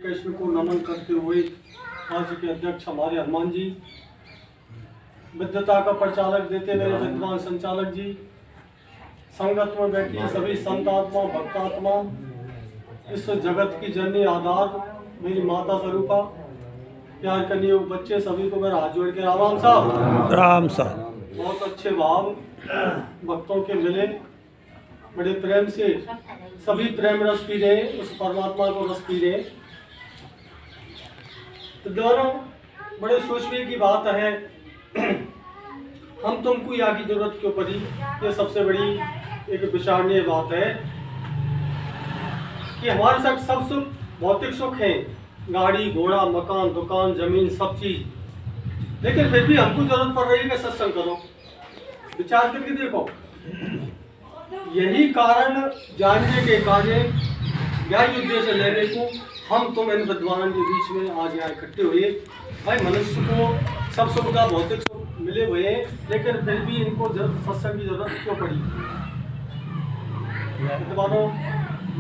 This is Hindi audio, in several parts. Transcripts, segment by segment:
कृष्ण को नमन करते हुए आज के अध्यक्ष हमारे हनुमान जी, विद्वता का प्रचालक देते मेरे विद्वान संचालक जी, संगत में बैठी सभी संत आत्मा भक्तात्मा, इस जगत की जननी आधार मेरी माता स्वरूपा, प्यार करने वो बच्चे सभी को मेरा हाथ जोड़ के राम साहब। राम साहब बहुत अच्छे भाव भक्तों के मिले, बड़े प्रेम से सभी प्रेम रस पी रहे, उस परमात्मा को रस पी रहे। तो दोनों बड़े सोचने की बात है, हम तुमको यहाँ की जरूरत क्यों पड़ी, ये सबसे बड़ी एक विचारणीय बात है कि हमारे साथ सब सुख भौतिक सुख है, गाड़ी घोड़ा मकान दुकान जमीन सब चीज, लेकिन फिर भी हमको जरूरत पड़ रही है कि सत्संग करो। विचार करके देखो, यही कारण जानने के कार्य यही उद्देश्य लेने को हम तुम इन विद्वानों के बीच में आज यहाँ इकट्ठे हुए। भाई मनुष्य को सब सुविधा भौतिक सुख मिले हुए, लेकिन फिर भी इनको सत्संग की जरूरत क्यों पड़ी। विद्वानों,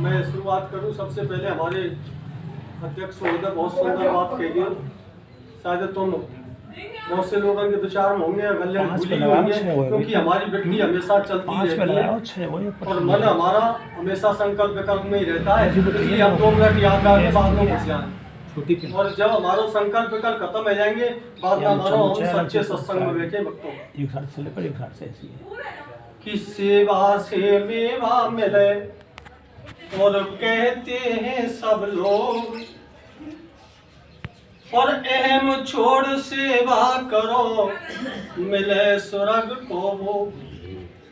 मैं शुरुआत करूं, सबसे पहले हमारे अध्यक्ष महोदय बहुत सुंदर बात कही, शायद तुम बहुत से लोगों के विचार में होंगे, गले भूली होंगे, क्योंकि हमारी वृत्ति हमेशा चलती रहती है और मन हमारा हमेशा संकल्प विकल्प में ही रहता है, इसलिए हम 2 मिनट याद करके बाद में घुस जाए, और जब हमारा संकल्प विकल्प खत्म हो जाएंगे बाद में हमारा हम सच्चे सत्संग में बैठे भक्तों की सेवा से मेवा मिले और कहते हैं सब लोग, और अहम छोड़ सेवा करो मिले स्वर्ग को वो।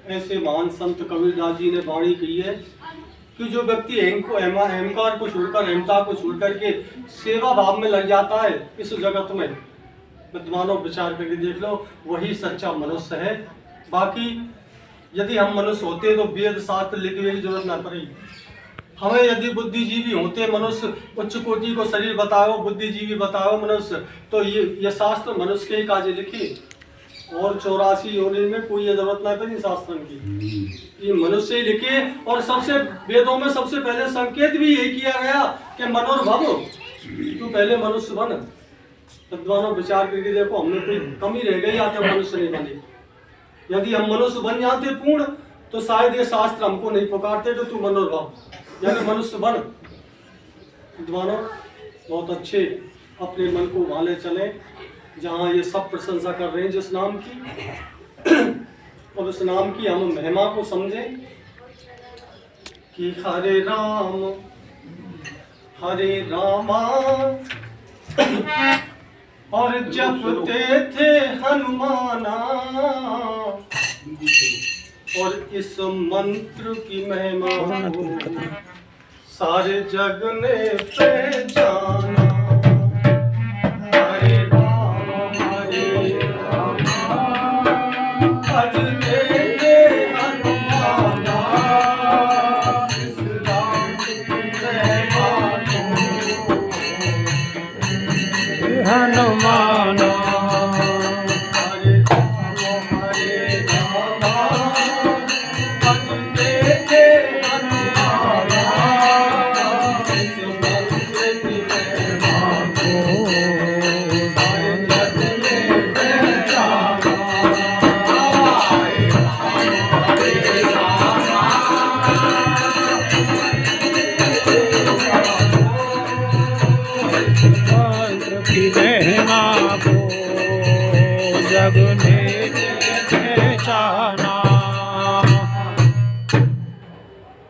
ऐसे महान संत कबीरदास जी ने वाणी की है कि जो व्यक्ति अहंकार को छोड़कर अहमता को छोड़कर के सेवा भाव में लग जाता है इस जगत में, विद्वानों विचार करके देख लो, वही सच्चा मनुष्य है। बाकी यदि हम मनुष्य होते तो वेद शास्त्र लिखने की जरूरत न पड़ेगी हमें। यदि बुद्धिजीवी होते मनुष्य, उच्च कोटि को शरीर बताओ, बुद्धिजीवी बताओ मनुष्य, तो ये शास्त्र मनुष्य के ही काजे लिखे, और 84 योनि में कोई ये जरूरत ना पड़ी शास्त्र की, ये मनुष्य ही लिखे। और सबसे वेदों में सबसे पहले संकेत भी यही किया गया कि मनोर्भव, तू पहले मनुष्य बन। विद्वानों विचार करके देखो, हमने कोई कमी रह गई आते मनुष्य नहीं बने। यदि हम मनुष्य बन जाते पूर्ण, तो शायद ये शास्त्र हमको नहीं पुकारते तो तू मनोर्भव यानी मनुष्य बन। विद्वानों बहुत अच्छे, अपने मन को वाले चले जहाँ ये सब प्रशंसा कर रहे हैं जिस नाम की, और उस नाम की हम महिमा को समझें कि हरे रामा और जपते थे हनुमाना, और इस मंत्र की महिमा सारे जग ने पहचाना। हरे राम भजते थे हनुमाना, इस राम की महिमा हनुमाना। जग ने पहचाना,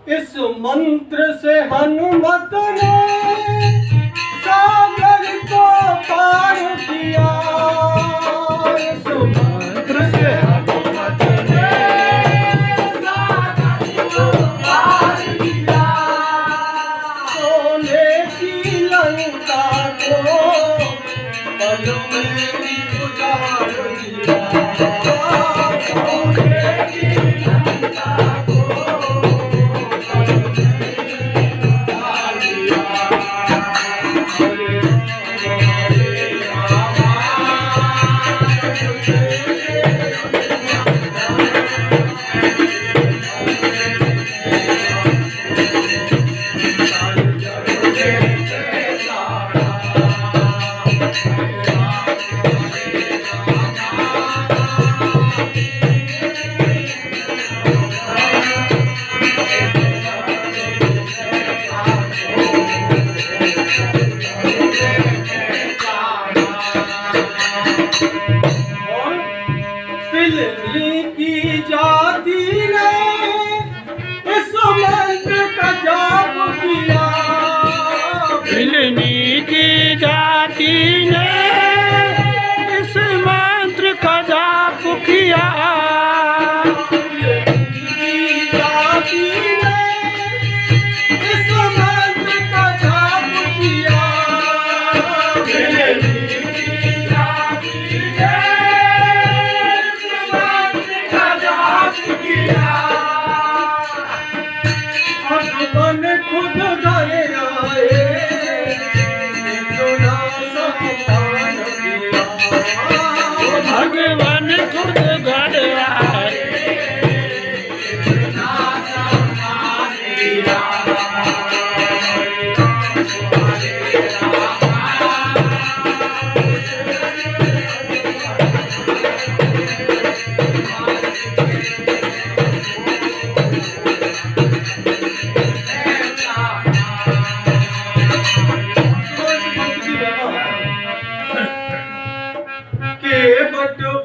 इस मंत्र से हनुमत ने सागर को पार किया। इस मंत्र से हनुमत ने सागर को पार किया, सोने की लंका को पल में उजाड़ दिया। सोने की लंका को नीची जाति ने इस मंत्र का जाप किया। भगवान खुद घर आए।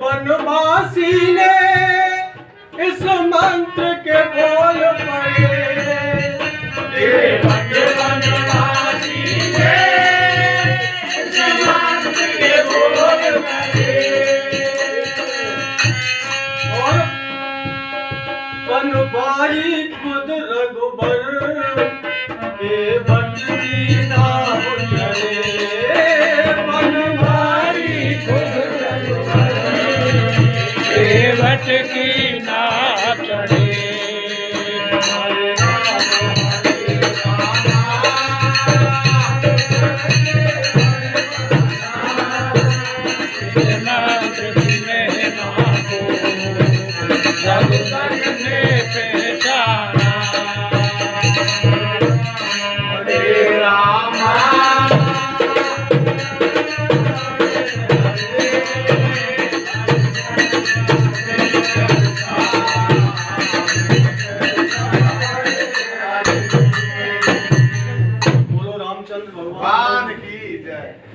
बनवासी ने इस मंत्र के बोल पढ़े। बनवासी ने इस मंत्र के बोल पढ़े। और बनवाई खुद रघुबर के बंदी ना चले। बनवाई खुद केवट की ना चढ़े।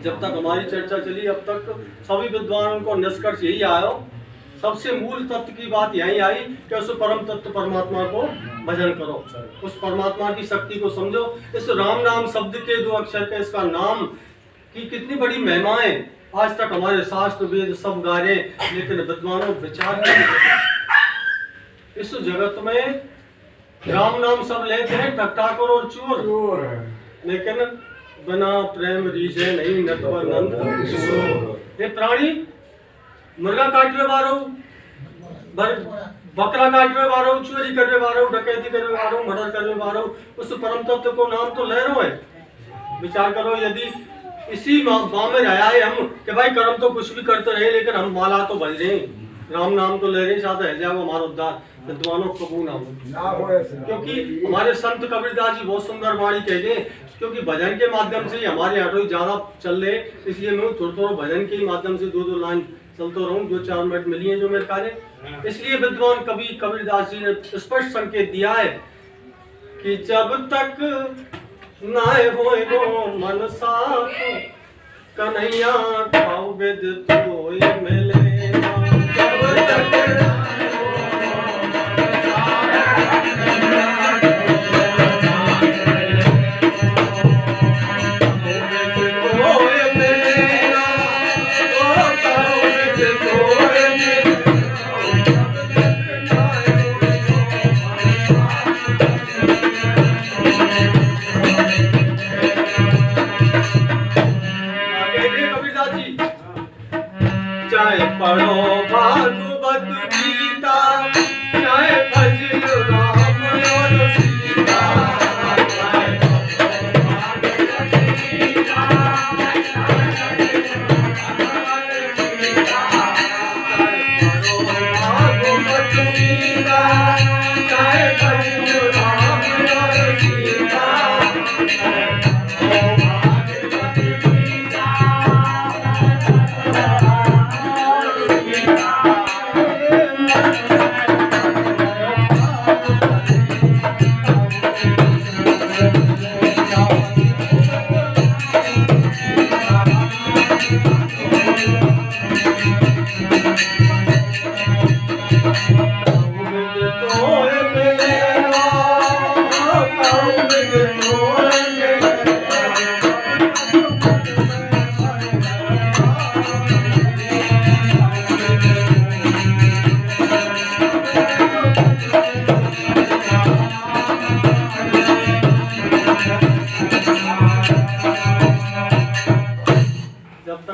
जब तक हमारी चर्चा चली अब तक सभी विद्वानों को निष्कर्ष यही आया, सबसे मूल तत्व की बात यही आई कि उस परम तत्व परमात्मा को भजन करो, उस परमात्मा की शक्ति को समझो। इस राम नाम शब्द के 2 अक्षर के इसका नाम की कितनी बड़ी महिमाएं आज तक हमारे शास्त्र वेद सब गा रहे, लेकिन विद्वानों विचार इस जगत में राम नाम सब लेते हैं ठट्ठाकुर और चोर, लेकिन बिना प्रेम रीझे नहीं नटवर नंद। ये प्राणी मुर्गा काटने वालों, बकरा काटने वालों, चोरी करने वालों, डकैती करने वालों, मर्डर करने वालों, उस परम तत्व को नाम तो ले रहे हैं। विचार करो, यदि इसी माँ में रहा है हम कि भाई कर्म तो कुछ भी करते रहे लेकिन हम माला तो भज रहे हैं, राम नाम तो ले रहे हैं, साथ है जाए वो हमारा उद्धार विद्वानों कबूल ना हो। क्योंकि हमारे संत कबीरदास जी बहुत सुंदर वाणी कह गए, क्योंकि भजन के माध्यम से हमारे ऑटो ज्यादा चल रहे, इसलिए मैं थोड़ा भजन के माध्यम से 2-2 लाइन चलता रहूं, 2-4 मिनट मिली है जो मेरे कार्य। इसलिए विद्वान कवि कबीरदास जी ने स्पष्ट संकेत दिया है कि जब तक नाय होए गो मन साफ कन्हैया खाओ वेद तोय मिले। चाहे पढ़ो भागवत गीता, चाहे भजो राम और सीता,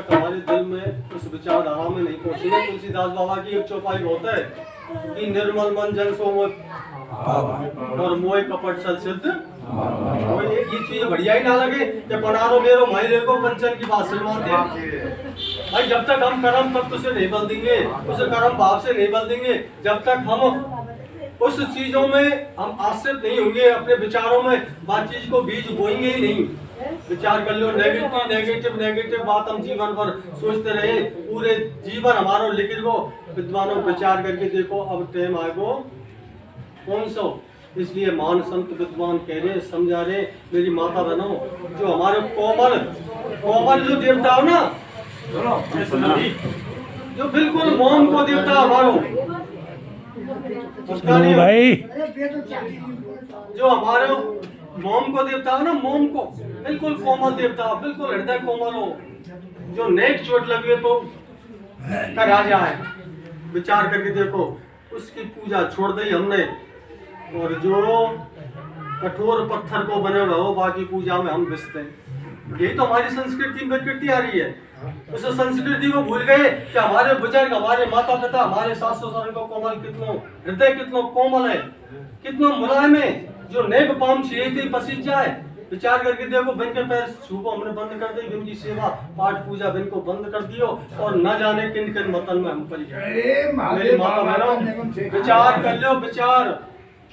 तक हमारे दिल में उस विचारधारा में नहीं पहुंचेंगे। तुलसीदास बाबा की एक चौपाई होता है कि निर्मल मन जन सो मोह और मोह कपट सद सिद्ध। तो ये चीज बढ़िया ही ना लगे कि बनारो मेरो मायरे को पंचन की बात से मानते भाई। जब तक हम कर्म तत्व से नहीं बल देंगे, उस कर्म भाव से नहीं बल देंगे, जब तक हम उस चीजों में हम आश्रित नहीं होंगे, अपने विचारों में बात चीज को बीज बोएंगे ही नहीं। विचार कर लो नेगेटिव बात हम जीवन पर सोचते रहे, पूरे जीवन हमारा लिखित को विद्वानों विचार करके देखो अब टाइम आएगो कौन सा। इसलिए मान संत विद्वान कह रहे समझा रहे मेरी माता बहनों, जो हमारे कोमल जो देवता हो ना, जो बिल्कुल मोम को देवता हमारो भाई, जो हमारे मोम को देवता हो ना, मोम को बिल्कुल कोमल देवता, बिल्कुल हृदय कोमल हो, जो नेक चोट लगे तो करा जाए। विचार करके देखो, उसकी पूजा छोड़ दी हमने, और जो कठोर पत्थर को बने हुए हो बाकी पूजा में हम बिसते हैं। यही तो हमारी संस्कृति में विकृति आ रही है। उस संस्कृति को भूल गए कि हमारे बुजुर्ग, हमारे माता पिता, हमारे सास ससुर को कोमल कितनो हृदय कितनो कोमल है, कितनो मुलायम है, जो नेक पाम छीते पसीज जाए। विचार करके देखो, बिन के पैर छूको हमने बंद कर दी, बिन की सेवा पाठ पूजा बिन को बंद कर दियो, और न जाने किन किन मतन में हम पड़ गए। मेरी माता बहनों, विचार कर लो, विचार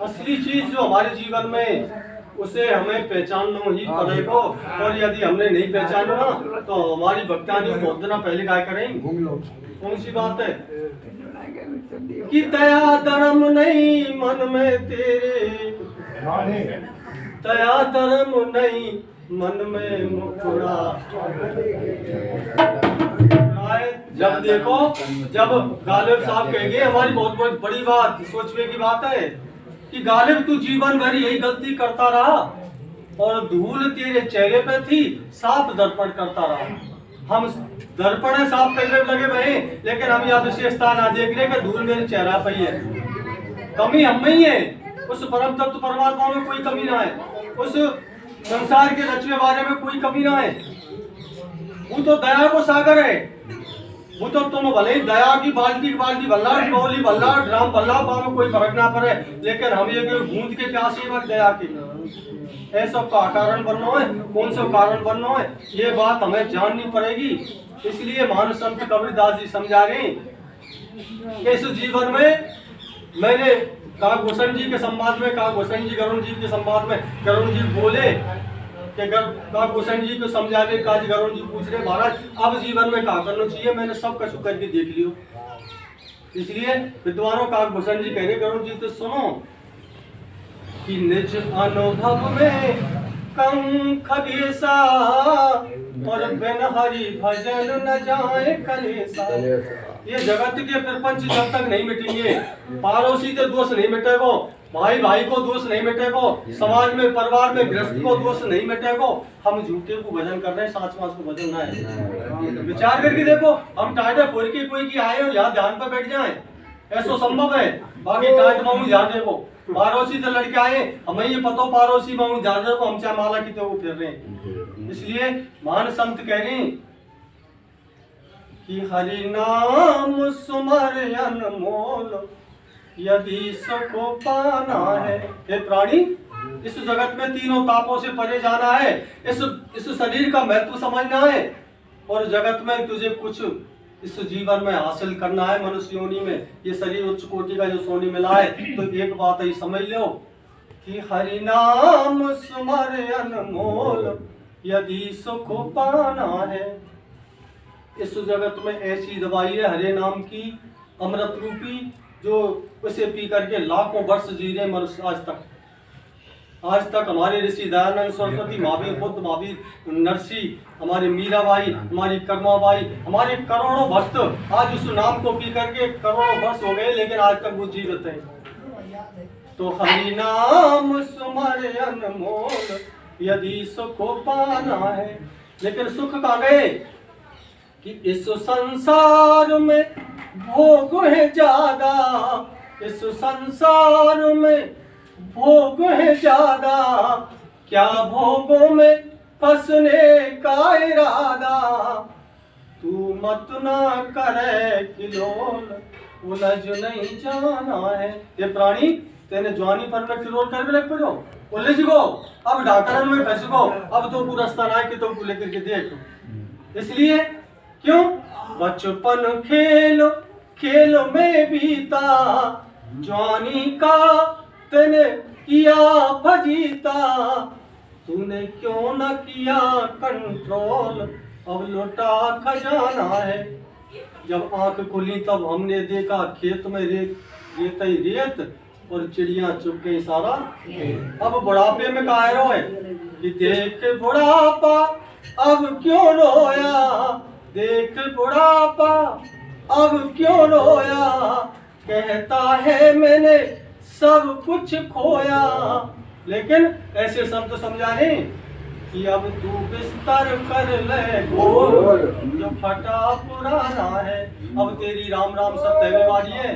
असली चीज जो हमारे जीवन में, उसे हमें पहचानना ही पड़ेगा। और यदि हमने नहीं पहचाना तो हमारी भक्तानी बहुत दिन पहले क्या करेंगे। कौन सी बात है कि दया धर्म नहीं मन में तेरे, दया धर्म नहीं मन में मुकुरा। जब देखो, जब गालिब साहब कहेंगे, हमारी बहुत बड़ी बात सोचने की बात है कि गालिब तू जीवन भर यही गलती करता रहा और धूल तेरे चेहरे पे थी, साफ दर्पण करता रहा। हम दर्पण है साफ करने लगे भाई, लेकिन हम यह विशेषता ना देख रहे कि धूल मेरे चेहरा पे ही है। कमी हम में ही है, उस परम तत्व परमात्मा में कोई कमी ना है, उस संसार के रचने बारे में कोई कमी ना है। वो तो दया को सागर है, वो तो तुम भले ही दया की बाल्टी भल्ला, टोली भल्ला, ड्राम भल्ला, में कोई फर्क ना पड़े, लेकिन हम ये बूंद के प्यासे वक्त दया की ऐसा का कारण बनना है। कौन सा कारण बनना है, ये बात हमें जाननी पड़ेगी। इसलिए महान संत कबीरदास जी समझा रहे कि इस जीवन में, मैंने कहा गोस्वामी जी के संवाद में, कहा गोस्वामी जी गरुड़ जी के संवाद में, गरुड़ जी बोले कि गोस्वामी जी को समझा रहे, काजी गरुड़ जी पूछ रहे महाराज अब जीवन में क्या करना चाहिए, मैंने सब कछु करके देख लियो। इसलिए विद्वानों का गोस्वामी जी कह रहे गरुड़ जी तो सुनो कि निज अनुभव में कम खगेसा, और बिन हरि भजन न जाए कलेसा। ये जगत के प्रपंच जब तक नहीं मिटेंगे, पड़ोसी के दोष नहीं मिटेगो, भाई भाई को दोष नहीं मिटेगो, समाज में परिवार में गृहस्थ को दोष नहीं मिटेगो, हम झूठे को भजन कर रहे हैं, साच मास को भजन ना है। विचार करके देखो, हम टाटा फोड़ के कोई की आए और यहाँ ध्यान पर बैठ जाए, ऐसा संभव है। बाकी टाट माऊ ध्यान देखो, पड़ोसी तो लड़के आए, हमें ये पता पड़ोसी माऊ ध्यान देखो, हम चाहे माला की तो वो फिर रहे हैं। इसलिए महान संत कह रहे हैं कि हरि नाम सुमर अनमोल, यदि सुख पाना है। हे प्राणी, इस जगत में तीनों तापों से परे जाना है, इस शरीर का महत्व समझना है, और जगत में तुझे कुछ इस जीवन में हासिल करना है। मनुष्य योनि में ये शरीर उच्च कोटि का जो सोनी मिला है, तो एक बात ही समझ लो कि हरि नाम सुमर अनमोल, यदि सुख पाना है। इस जगत में ऐसी दवाई है हरे नाम की, अमृत रूपी, जो उसे पी करके लाखों वर्ष जी रहे मनुष्य आज तक हमारे ऋषि दयानंद सरस्वती, महावीर बुद्ध, महावीर नरसी, हमारे मीराबाई, हमारी कर्माबाई, हमारे करोड़ों भक्त आज उस नाम को पी करके करोड़ों वर्ष हो गए, लेकिन आज तक वो जीवित है। तो हरि नाम सुमर अनमोल, यदि सुख पाना है। लेकिन सुख कहाँ गए कि इस संसार में भोग है ज्यादा, इस संसार में भोग है ज्यादा, क्या भोगों में फंसने का इरादा। तू मत ना करे किलोल, उलझ नहीं जाना है। ये प्राणी तेने जवानी पर में किलोल कर भी लग पड़ो, उलझ गो, अब डाकरन में फंस गो, अब तो पूरा स्तर आए कि तुमको लेकर के देख। इसलिए क्यों बचपन खेलो खेलो में बीता, जवानी का तेने किया फजीता, तूने क्यों न किया कंट्रोल, अब लौटा खजाना है। जब आंख खुली तब हमने देखा खेत में रेत रेत ही रेत और चिड़िया चुप गई सारा। अब बुढ़ापे में कायरो है कि देख बुढ़ापा अब क्यों रोया, देख बुढ़ापा अब क्यों रोया, कहता है मैंने सब कुछ खोया। लेकिन ऐसे शब्द समझाने कि अब तू बिस्तर कर ले गोल, जो फटा पुराना है। अब तेरी राम राम सत्य वाली है।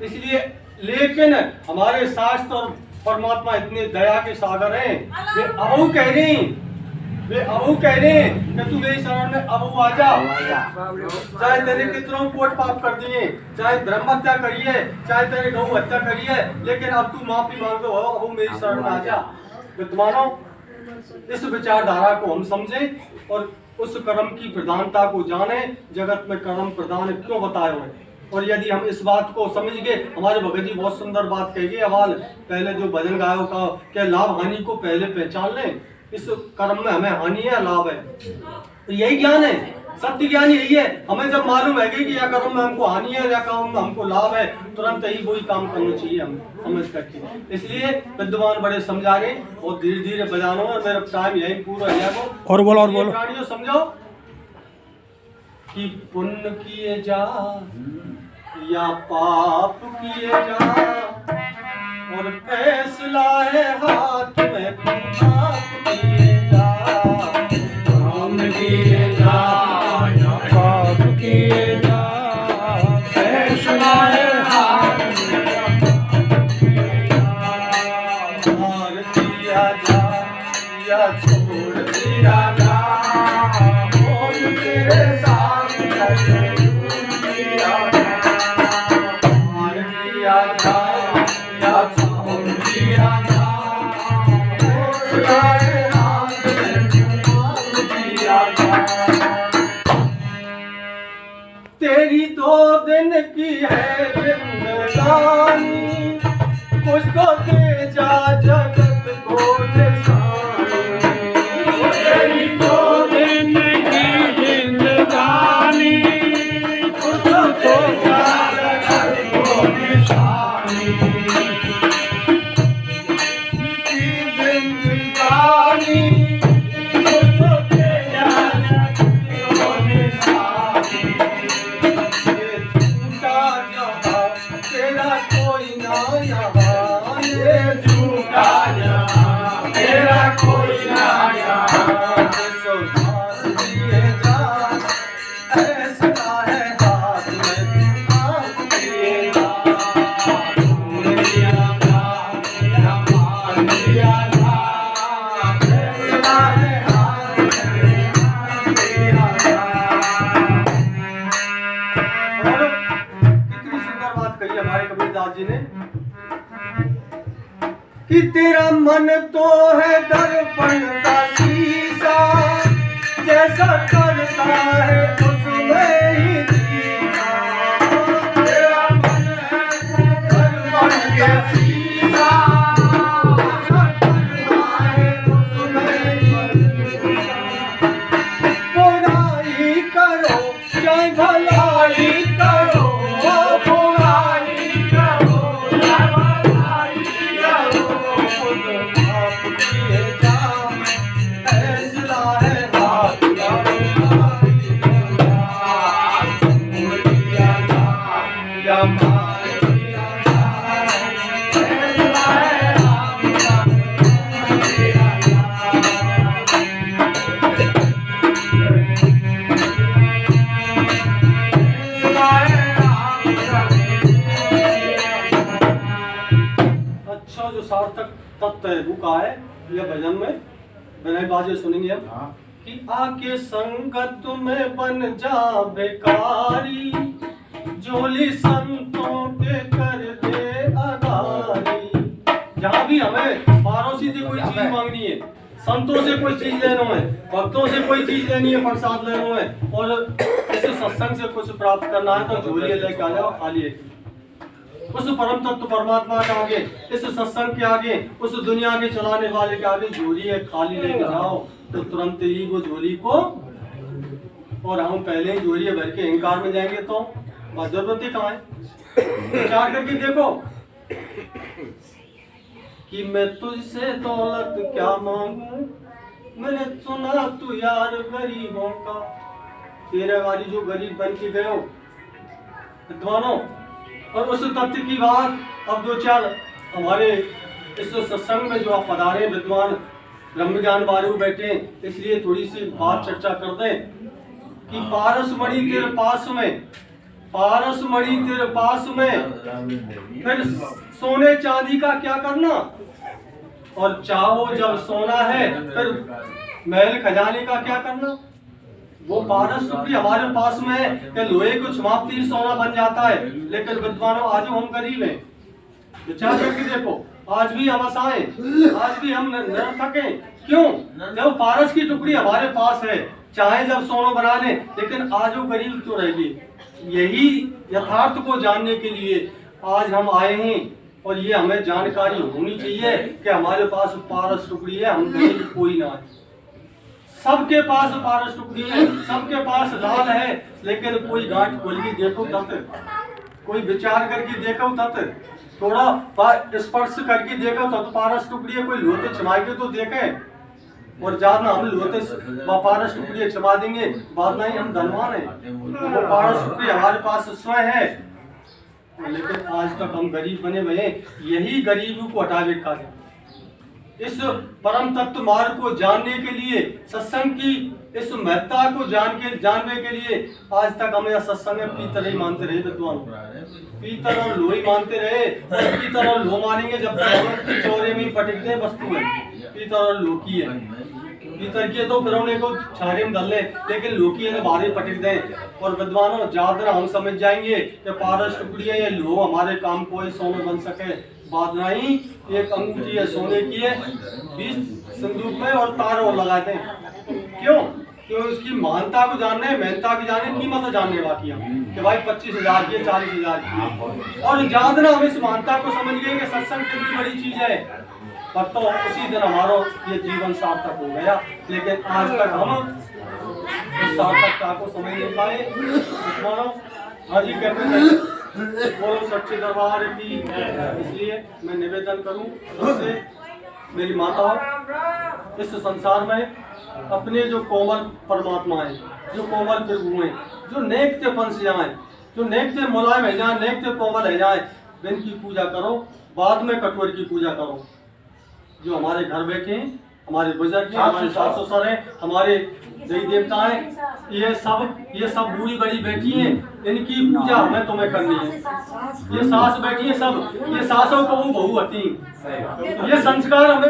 इसलिए लेकिन हमारे शास्त्र और परमात्मा इतने दया के सागर हैं, वे अबू कह रही कि तू मेरी शरण में अबू आ जा। चाहे तेरे कितनों कोट पाप कर दिए, चाहे धर्म हत्या करी है, चाहे तेरे गौ हत्या करी है, लेकिन अब तू माफी मांगते हो, अबू मेरी शरण में आ जा। विद्वानों, इस विचारधारा को हम समझें और उस कर्म की प्रधानता को जाने। जगत में कर्म प्रधान क्यों बताए हुए, और यदि हम इस बात को समझ गए, हमारे भगत जी बहुत सुंदर बात कहेंगे। अवाल पहले जो भजन गायों का क्या लाभ हानि को पहले पहचान लें। इस कर्म में हमें हानि है लाभ है, तो यही ज्ञान है, सत्य ज्ञान यही है। हमें जब मालूम है कि या कर्म में हमको हानि है या कर्म में हमको लाभ है, तुरंत ही वही काम करना चाहिए हम समझ करके। इसलिए विद्वान बड़े समझा रहे और धीरे धीरे बजाना, और मेरा टाइम यही पूरा हो जाएगा। और बोलो प्राणियों समझो कि पुण्य किए जा या पाप किए जा, और फैसला है हाथ में, पाप किए जा, पुण्य किए जा या पाप किए जा, फैसला है हाथ में, मार दिया जा या छोड़ दिया जा, और तेरे सामने दिया जा, मार दिया जा या छोड़ दिया जा, फैसला है हाथ में, मार दिया जा। तेरी 2 दिन की है जिंदगानी, कुछ तो दे जा जगत को निशानी। तेरी 2 दिन की जिंदगानी, कुछ तो दे जा जगत को निशानी। जिंदगानी कुछ तो दे जा जगत को निशानी। तेरा कोई ना यहाँ, ये झूठा यहाँ, तेरा कोई ना यहाँ, सुधार दिए जा, फैसला है हाथ में, आप दिए जा, छोड़ दिया जा या मार दिया जा, फैसला है हाथ में, आप दिया जा। कितनी सुंदर बात कही हमारे कबीरदास जी ने कि तेरा मन तो है दर्पण का शीशा, जैसा करता है उसमें ही दिखा। तेरा मन है दर्पण का शीशा, जैसा करता है उसमें ही दिखा। बुराई करो चाहे भलाई करो, बुराई करो चाहे भलाई करो, खुद आप किए जा, फैसला है हाथ का, छोड़ दिया जा या मार दिया जा, फैसला है हाथ का, दिया जा। अच्छा, जो सार्थक तत्व है वो कहा है यह भजन में विनय बाजे सुनेंगे हम कि आके संगत में बन जा बेकारी, झोली संतों के कर दे अदारी। जहाँ भी हमें पारोसी से कोई चीज मांगनी है, संतों से कोई चीज लेना है, भक्तों से कोई चीज लेनी है, प्रसाद लेना है, और इस सत्संग से कुछ प्राप्त करना है, तो झोली लेके आ जाओ, खाली है। उस परम तत्व परमात्मा के आगे, इस सत्संग के आगे, उस दुनिया के चलाने वाले के आगे झोली है, खाली लेके जाओ तो तुरंत ही वो झोली को, और हम पहले ही झोली भर के अहंकार में जाएंगे तो जरूरत ही कहाँ है। विचार करके देखो कि मैं तुझसे दौलत क्या मांगू, मैंने सुना तू यार गरीबों का, तेरे वाली जो गरीब बन के गए हो विद्वानों। और उस तथ्य की बात अब दो चार हमारे इस सत्संग में जो आप पधारे विद्वान ब्रह्म ज्ञान वाले बैठे, इसलिए थोड़ी सी बात चर्चा कर दें कि पारस मणि तेरे पास में, पारस मणि तेरे पास में, फिर सोने चांदी का क्या करना, और चाहो जब सोना है फिर महल खजाने का क्या करना। वो पारस टुकड़ी हमारे पास में है कि लोहे को छमापती ही सोना बन जाता है, लेकिन विद्वानों आज हम गरीब हैं। विचार करके देखो, आज भी हम असहाय, आज भी हम निरर्थक हैं। क्यों? जब पारस की टुकड़ी हमारे पास है, चाहे जब सोना बना ले, लेकिन आज वो गरीब क्यों रहेगी। यही यथार्थ को जानने के लिए आज हम आए हैं, और ये हमें जानकारी होनी चाहिए कि हमारे पास पारस टुकड़ी है, हम गरीब कोई ना है। सबके पास पारस टुकड़ी है, सबके पास लाल है, लेकिन कोई गांठ खोल के देखो तब, कोई विचार करके देखो तब, थोड़ा स्पर्श करके देखो तब पारस टुकड़ी है। कोई लोटे छमा के तो देखे, और ज्यादा हम लोटे पारस टुकड़ी छमा देंगे, बात नहीं हम धनवान है। वो पारस टुकड़ी हमारे पास स्वयं है, लेकिन आज तक हम गरीब बने हुए हैं। यही गरीबी को हटा रखा है। इस परम तत्व मार्ग को जानने के लिए, सत्संग की इस महत्ता को जानने के लिए आज तक हम यह सत्संग में पीतर ही मानते रहे विद्वान, पीतर और लोही मानते रहे। और पीतर और लो मानेंगे जब तक चौरे में पटकते वस्तु है, पीतर और लोकी है। पीतर की तो फिर को छारे में डाल ले, लेकिन लोकी है तो बाहर पटक दें। और विद्वानों ज्यादा हम समझ जाएंगे कि पारस टुकड़ी है, ये लो हमारे काम को सोना बन सके, बात नहीं। एक अंगूठी है सोने की है, 20 संदूक में और तार और लगाते हैं। क्यों? क्यों? उसकी महानता को जानने, मेहनता की जाने, कीमत जानने बाकी हम कि भाई 25,000 की, 40,000 की। और ज्यादा हम इस महानता को समझ गए कि सत्संग कितनी बड़ी चीज है, पर तो उसी दिन हमारा ये जीवन सार्थक हो गया। लेकिन आज तक हम इस सार्थकता को समझ नहीं पाए। हाँ जी, कहते हैं बोलो सच्चे दरबार की। इसलिए मैं निवेदन करूं सबसे, मेरी माता, इस संसार में अपने जो कोमल परमात्मा है, जो कोमल प्रभु हैं, जो नेक थे पंच जाए, जो नेक थे मुलायम है जाए, नेक थे कोमल है जाए, इनकी पूजा करो, बाद में कठोर की पूजा करो। जो हमारे घर बैठे हैं, हमारे बुजुर्ग हैं, हमारे सास ससुर हैं, हमारे देवी देवता हैं, ये सब बूढ़ी बड़ी बैठी हैं, इनकी पूजा हमें तुम्हें करनी है। ये सास बैठी है सब, ये सासों को वो बहू आती, ये संस्कार हमें